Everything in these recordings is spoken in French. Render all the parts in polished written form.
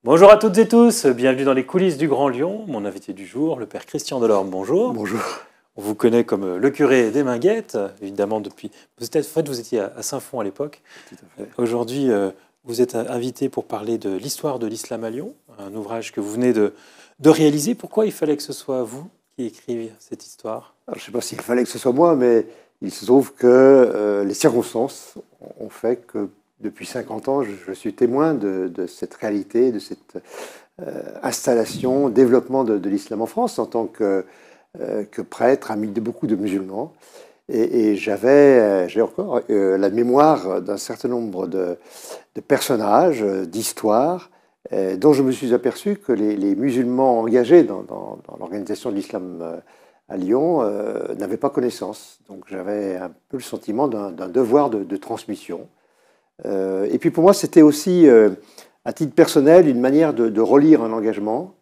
Bonjour à toutes et tous, bienvenue dans les coulisses du Grand Lyon. Mon invité du jour, le père Christian Delorme, bonjour. Bonjour. On vous connaît comme le curé des Minguettes, évidemment depuis... vous étiez à Saint-Fond à l'époque. Tout à fait. Aujourd'hui, vous êtes invité pour parler de l'histoire de l'islam à Lyon, un ouvrage que vous venez de réaliser. Pourquoi il fallait que ce soit vous qui écriviez cette histoire? Alors, je ne sais pas s'il fallait que ce soit moi, mais il se trouve que les circonstances ont fait que depuis 50 ans, je suis témoin de cette réalité, de cette installation, développement de l'islam en France en tant que prêtre, ami de beaucoup de musulmans. Et j'ai encore la mémoire d'un certain nombre de personnages, d'histoires, dont je me suis aperçu que les musulmans engagés dans l'organisation de l'islam à Lyon n'avaient pas connaissance. Donc j'avais un peu le sentiment d'un devoir de transmission. Et puis pour moi, c'était aussi, à titre personnel, une manière de relire un engagement,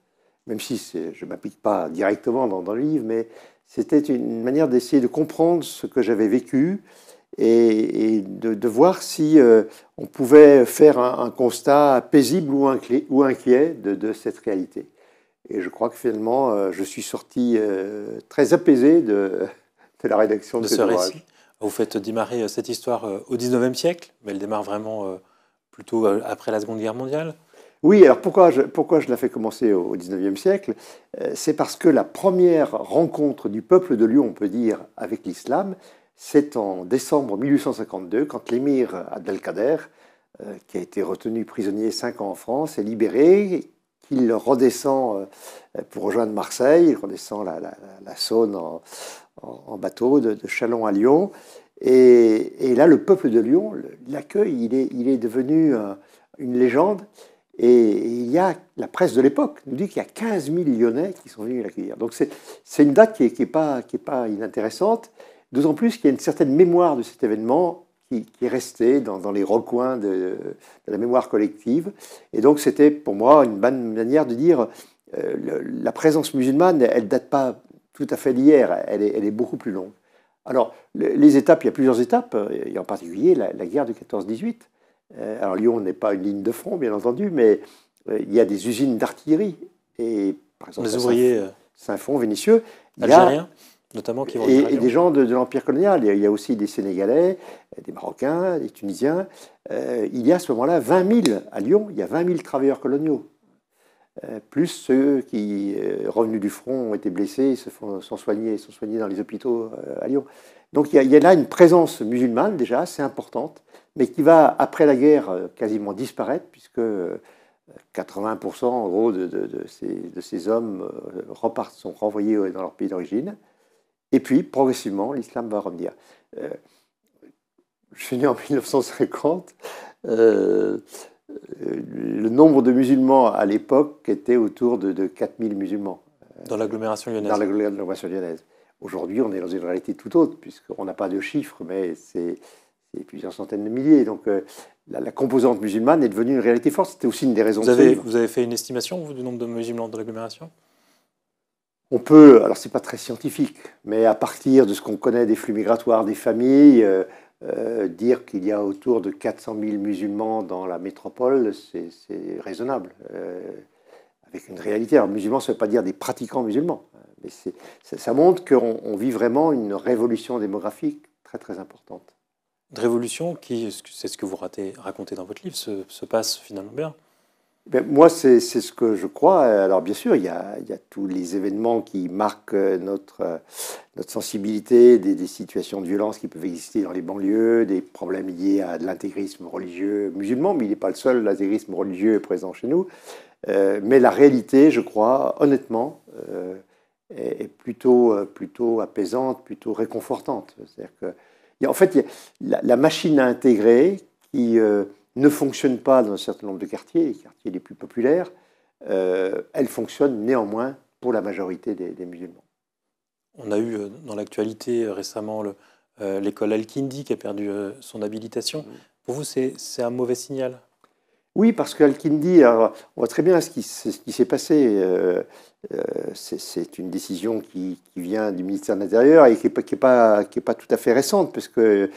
même si je ne m'applique pas directement dans le livre, mais c'était une manière d'essayer de comprendre ce que j'avais vécu et de voir si on pouvait faire un constat paisible ou inquiet de cette réalité. Et je crois que finalement, je suis sorti très apaisé de la rédaction de cet ce ouvrage. récit. Vous faites démarrer cette histoire au XIXe siècle, mais elle démarre vraiment plutôt après la Seconde Guerre mondiale. Oui, alors pourquoi je la fais commencer au XIXe siècle? C'est parce que la première rencontre du peuple de Lyon, on peut dire, avec l'islam, c'est en décembre 1852, quand l'émir Abdelkader, qui a été retenu prisonnier 5 ans en France, est libéré, qu'il redescend pour rejoindre Marseille, il redescend la Saône en bateau de Châlons à Lyon. Et là, le peuple de Lyon l'accueille, il est devenu une légende. Et il y a, la presse de l'époque nous dit qu'il y a 15 000 Lyonnais qui sont venus l'accueillir. Donc c'est une date qui est pas inintéressante, d'autant plus qu'il y a une certaine mémoire de cet événement qui est restée dans les recoins de la mémoire collective. Et donc c'était pour moi une bonne manière de dire la présence musulmane, elle ne date pas tout à fait d'hier, elle est beaucoup plus longue. Alors les étapes, il y a plusieurs étapes, et en particulier la guerre de 14-18. Alors Lyon n'est pas une ligne de front, bien entendu, mais il y a des usines d'artillerie. Et par exemple, Les ouvriers Saint-Fond, Vénissieux, algériens, notamment, qui vont et des gens de l'Empire colonial. Il y a aussi des Sénégalais, des Marocains, des Tunisiens. Il y a à ce moment-là 20 000 à Lyon, il y a 20 000 travailleurs coloniaux. Plus ceux qui, revenus du front, ont été blessés, sont soignés dans les hôpitaux à Lyon. Donc il y a là une présence musulmane déjà assez importante, mais qui va, après la guerre, quasiment disparaître, puisque 80% en gros de ces hommes sont renvoyés dans leur pays d'origine. Et puis, progressivement, l'islam va revenir. Je suis né en 1950. Le nombre de musulmans à l'époque était autour de 4000 musulmans. Dans l'agglomération lyonnaise. Dans l'agglomération lyonnaise. Aujourd'hui, on est dans une réalité tout autre, puisqu'on n'a pas de chiffres, mais c'est plusieurs centaines de milliers. Donc la composante musulmane est devenue une réalité forte. C'était aussi une des raisons vous avez fait une estimation, vous, du nombre de musulmans de l'agglomération? On peut, alors c'est pas très scientifique, mais à partir de ce qu'on connaît des flux migratoires des familles, dire qu'il y a autour de 400 000 musulmans dans la métropole, c'est raisonnable, avec une réalité. Alors musulmans, ça ne veut pas dire des pratiquants musulmans, mais ça montre qu'on vit vraiment une révolution démographique très très importante. Une révolution qui, c'est ce que vous racontez dans votre livre, se passe finalement bien. Ben, moi, c'est ce que je crois. Alors, bien sûr, il y a tous les événements qui marquent notre sensibilité, des situations de violence qui peuvent exister dans les banlieues, des problèmes liés à de l'intégrisme religieux musulman, mais il n'est pas le seul l'intégrisme religieux présent chez nous. Mais la réalité, je crois, honnêtement, est plutôt apaisante, plutôt réconfortante. C'est-à-dire que, en fait, il y a la machine à intégrer qui ne fonctionne pas dans un certain nombre de quartiers, les quartiers les plus populaires, elle fonctionne néanmoins pour la majorité des musulmans. On a eu dans l'actualité récemment l'école Al-Kindi qui a perdu son habilitation. Pour vous, c'est un mauvais signal? Oui, parce qu'Al-Kindi, on voit très bien ce qui s'est passé. C'est une décision qui vient du ministère de l'Intérieur et qui n'est pas tout à fait récente, parce que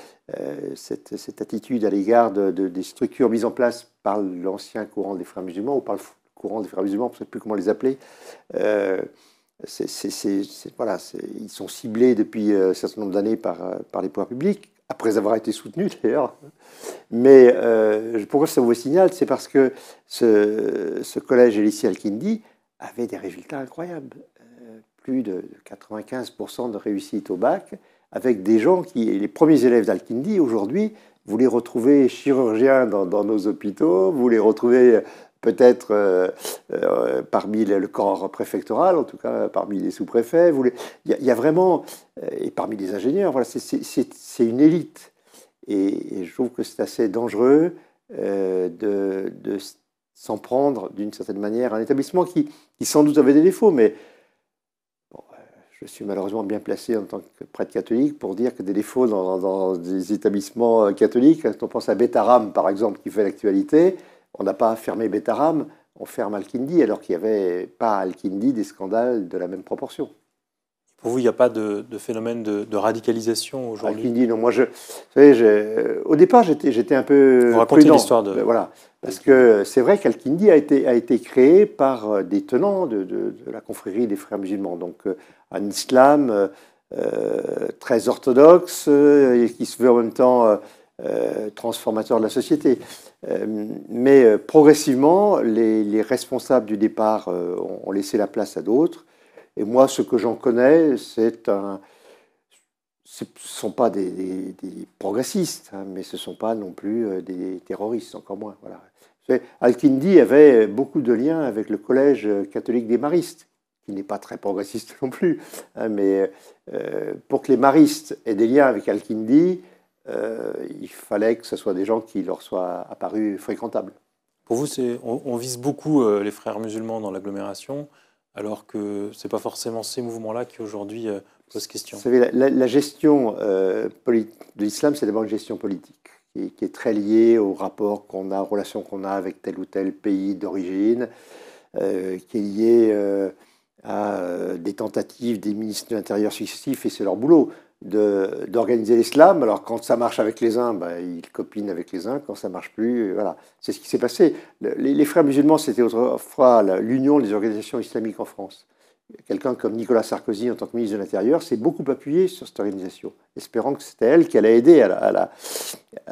cette attitude à l'égard des structures mises en place par l'ancien courant des frères musulmans ou par le courant des frères musulmans, je ne sais plus comment les appeler. Voilà, ils sont ciblés depuis un certain nombre d'années par les pouvoirs publics, après avoir été soutenus d'ailleurs. Mais pourquoi ça vous signale? C'est parce que ce collège Elissi Al-Kindi avait des résultats incroyables. Plus de 95% de réussite au bac, avec des gens les premiers élèves d'Al-Kindi, aujourd'hui, vous les retrouvez chirurgiens dans nos hôpitaux, vous les retrouvez peut-être parmi le corps préfectoral, en tout cas parmi les sous-préfets. Il y a vraiment, et parmi les ingénieurs, voilà, c'est une élite. Et je trouve que c'est assez dangereux de s'en prendre d'une certaine manière à un établissement qui sans doute avait des défauts, mais bon, je suis malheureusement bien placé en tant que prêtre catholique pour dire que des défauts dans des établissements catholiques, quand on pense à Betaram par exemple qui fait l'actualité, on n'a pas fermé Betaram, on ferme Al-Kindi alors qu'il n'y avait pas à Al-Kindi des scandales de la même proportion. Pour vous, il n'y a pas de phénomène de radicalisation aujourd'hui? Al-Kindi, non. Moi, vous savez, au départ, j'étais un peu vous racontez prudent. L'histoire de... Voilà. Parce que c'est vrai qu'Al-Kindi a été créé par des tenants de la confrérie des frères musulmans. Donc, un islam très orthodoxe et qui se veut en même temps transformateur de la société. Mais progressivement, les responsables du départ ont laissé la place à d'autres. Et moi, ce que j'en connais, ce ne sont pas des progressistes, hein, mais ce ne sont pas non plus des terroristes, encore moins. Voilà. Al-Kindi avait beaucoup de liens avec le collège catholique des maristes, qui n'est pas très progressiste non plus. Hein, mais pour que les maristes aient des liens avec Al-Kindi, il fallait que ce soit des gens qui leur soient apparus fréquentables. Pour vous, on vise beaucoup les frères musulmans dans l'agglomération, alors que ce n'est pas forcément ces mouvements-là qui aujourd'hui posent question. Vous savez, la gestion de l'islam, c'est d'abord une gestion politique, qui est très liée au rapport qu'on a, aux relations qu'on a avec tel ou tel pays d'origine, qui est liée à des tentatives des ministres de l'Intérieur successifs, et c'est leur boulot d'organiser l'islam. Alors quand ça marche avec les uns, ben, ils copinent avec les uns, quand ça marche plus, voilà. C'est ce qui s'est passé. Les frères musulmans, c'était autrefois l'union des organisations islamiques en France. Quelqu'un comme Nicolas Sarkozy, en tant que ministre de l'Intérieur, s'est beaucoup appuyé sur cette organisation, espérant que c'était elle qui allait aider à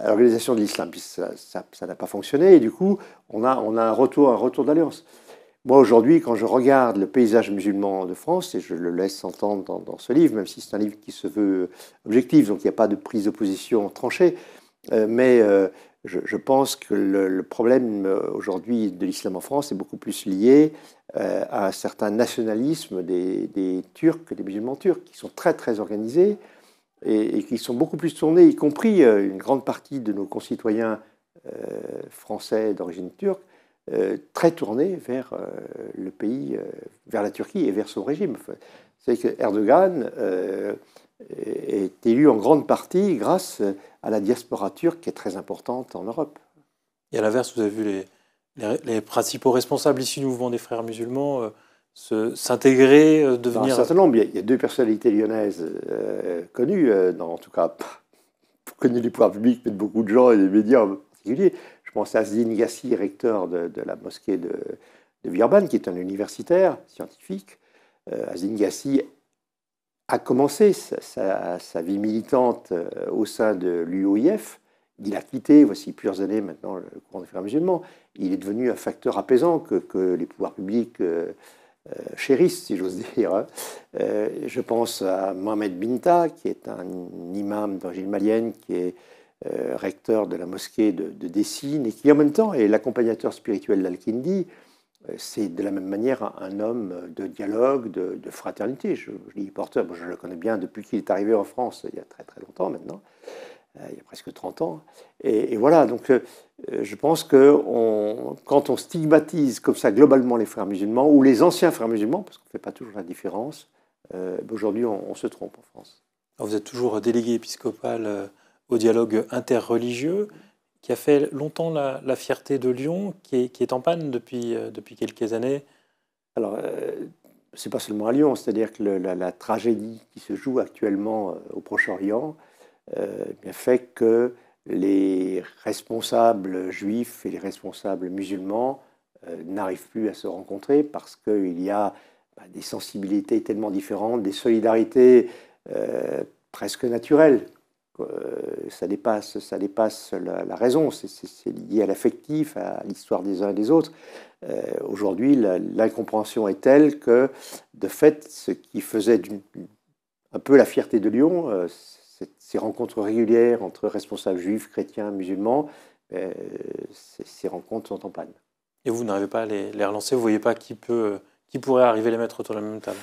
l'organisation de l'islam. Puis ça n'a pas fonctionné, et du coup, on a un retour d'alliance. Moi, aujourd'hui, quand je regarde le paysage musulman de France, et je le laisse entendre dans ce livre, même si c'est un livre qui se veut objectif, donc il n'y a pas de prise de position tranchée, mais je pense que le problème aujourd'hui de l'islam en France est beaucoup plus lié à un certain nationalisme des Turcs, des musulmans turcs, qui sont très très organisés et qui sont beaucoup plus tournés, y compris une grande partie de nos concitoyens français d'origine turque, très tournés vers le pays, vers la Turquie et vers son régime. C'est que Erdogan est élu en grande partie grâce à la diaspora turque qui est très importante en Europe. Et à l'inverse, vous avez vu les principaux responsables issus du mouvement des frères musulmans s'intégrer, devenir... Dans un certain nombre, il y a deux personnalités lyonnaises connues, en tout cas, connues du pouvoir public, mais de beaucoup de gens et des médias en particulier. Je pense à Azdine Gassi, recteur de la mosquée de Villeurbanne, qui est un universitaire scientifique. Azdine Gassi a commencé sa vie militante au sein de l'UOIF. Il a quitté, voici plusieurs années maintenant, le courant des frères musulmans. Il est devenu un facteur apaisant que les pouvoirs publics chérissent, si j'ose dire. Hein. Je pense à Mohamed Binta, qui est un imam d'origine malienne, qui est recteur de la mosquée de Dessine, et qui en même temps est l'accompagnateur spirituel d'Al-Kindi. C'est de la même manière un homme de dialogue, de fraternité. Je dis porteur, je le connais bien depuis qu'il est arrivé en France, il y a très très longtemps maintenant, il y a presque 30 ans. Et voilà, donc je pense que quand on stigmatise comme ça globalement les frères musulmans, ou les anciens frères musulmans, parce qu'on ne fait pas toujours la différence, aujourd'hui on se trompe en France. Alors vous êtes toujours délégué épiscopal au dialogue interreligieux, qui a fait longtemps la fierté de Lyon, qui est en panne depuis quelques années. Alors, ce n'est pas seulement à Lyon, c'est-à-dire que la tragédie qui se joue actuellement au Proche-Orient fait que les responsables juifs et les responsables musulmans n'arrivent plus à se rencontrer parce qu'il y a des sensibilités tellement différentes, des solidarités presque naturelles. Ça dépasse la raison, c'est lié à l'affectif, à l'histoire des uns et des autres. Aujourd'hui, l'incompréhension est telle que, de fait, ce qui faisait un peu la fierté de Lyon, ces rencontres régulières entre responsables juifs, chrétiens, musulmans, ces rencontres sont en panne. Et vous n'arrivez pas à les relancer? Vous ne voyez pas qui pourrait arriver à les mettre autour de la même table?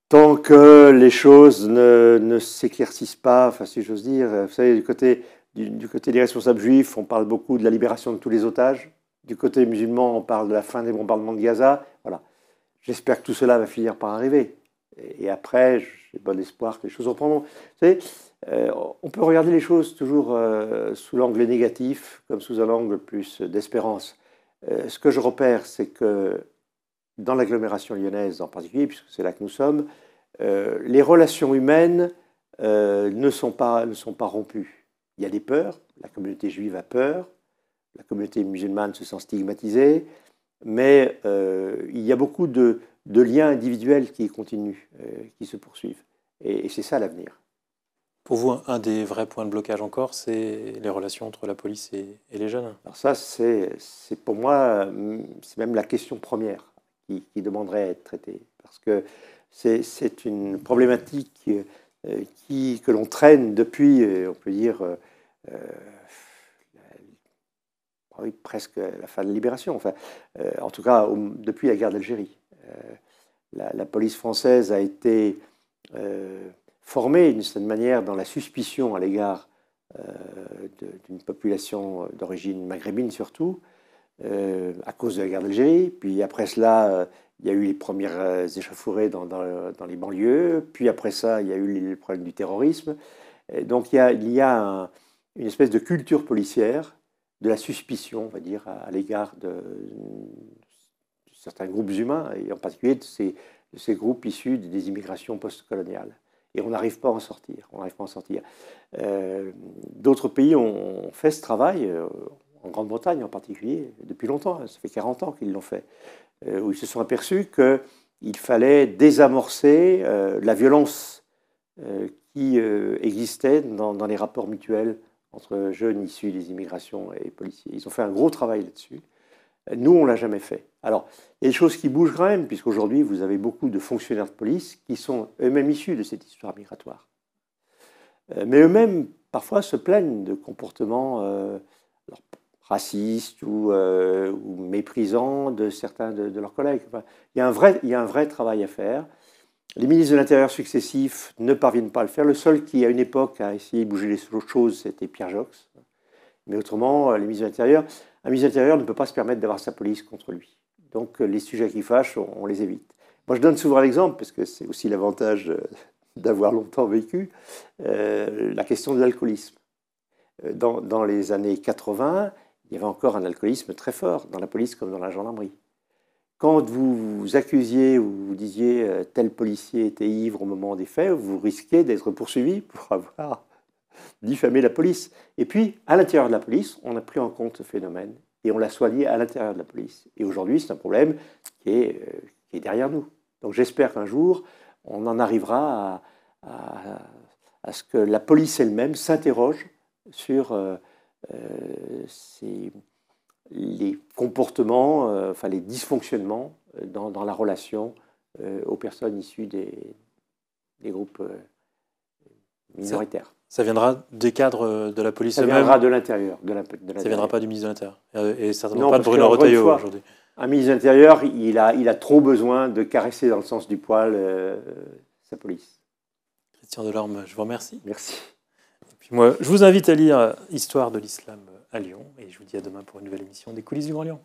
Tant que les choses ne s'éclaircissent pas, enfin, si j'ose dire, vous savez, du côté des responsables juifs, on parle beaucoup de la libération de tous les otages. Du côté musulman, on parle de la fin des bombardements de Gaza. Voilà. J'espère que tout cela va finir par arriver. Et après, j'ai bon espoir que les choses reprendront. Vous savez, on peut regarder les choses toujours sous l'angle négatif, comme sous un angle plus d'espérance. Ce que je repère, c'est que dans l'agglomération lyonnaise en particulier, puisque c'est là que nous sommes, les relations humaines ne sont pas rompues. Il y a des peurs, la communauté juive a peur, la communauté musulmane se sent stigmatisée, mais il y a beaucoup de liens individuels qui continuent, qui se poursuivent. Et c'est ça l'avenir. Pour vous, un des vrais points de blocage encore, c'est les relations entre la police et les jeunes? Alors ça, c'est pour moi, c'est même la question première qui demanderait à être traitée. Parce que c'est une problématique que l'on traîne depuis, on peut dire, oui, presque la fin de la Libération. Enfin, en tout cas, depuis la guerre d'Algérie. La police française a été formée d'une certaine manière dans la suspicion à l'égard d'une population d'origine maghrébine surtout, à cause de la guerre d'Algérie. Puis après cela, il y a eu les premières échauffourées dans les banlieues. Puis après ça, il y a eu les problèmes du terrorisme. Et donc il y a une espèce de culture policière, de la suspicion, on va dire, à l'égard de certains groupes humains, et en particulier de ces groupes issus des immigrations postcoloniales. Et on n'arrive pas à en sortir. D'autres pays ont fait ce travail, en Grande-Bretagne en particulier, depuis longtemps. Ça fait 40 ans qu'ils l'ont fait, où ils se sont aperçus qu'il fallait désamorcer la violence qui existait dans les rapports mutuels entre jeunes issus des immigrations et policiers. Ils ont fait un gros travail là-dessus. Nous, on ne l'a jamais fait. Alors, il y a des choses qui bougent quand même, puisqu'aujourd'hui, vous avez beaucoup de fonctionnaires de police qui sont eux-mêmes issus de cette histoire migratoire. Mais eux-mêmes, parfois, se plaignent de comportements racistes ou méprisants de certains de leurs collègues. Enfin, il y a un vrai travail à faire. Les ministres de l'Intérieur successifs ne parviennent pas à le faire. Le seul qui, à une époque, a essayé de bouger les choses, c'était Pierre Jox. Mais autrement, les ministres de l'Intérieur, un ministre de l'Intérieur ne peut pas se permettre d'avoir sa police contre lui. Donc les sujets qui fâchent, on les évite. Moi, je donne souvent l'exemple, parce que c'est aussi l'avantage d'avoir longtemps vécu, la question de l'alcoolisme. Dans les années 80, il y avait encore un alcoolisme très fort, dans la police comme dans la gendarmerie. Quand vous accusiez ou vous disiez tel policier était ivre au moment des faits, vous risquiez d'être poursuivi pour avoir diffamé la police. Et puis, à l'intérieur de la police, on a pris en compte ce phénomène et on l'a soigné à l'intérieur de la police. Et aujourd'hui, c'est un problème qui est derrière nous. Donc j'espère qu'un jour, on en arrivera à ce que la police elle-même s'interroge sur les comportements, enfin les dysfonctionnements dans la relation aux personnes issues des groupes minoritaires. Ça viendra des cadres de la police eux-mêmes? Ça viendra de l'intérieur. Ça ne viendra pas du ministre de l'Intérieur? Et certainement non, pas de Bruno Retailleau aujourd'hui. Un ministre de l'Intérieur, il a trop besoin de caresser dans le sens du poil sa police. Christian Delorme, je vous remercie. Merci. Et puis moi, je vous invite à lire Histoire de l'islam à Lyon et je vous dis à demain pour une nouvelle émission des Coulisses du Grand Lyon.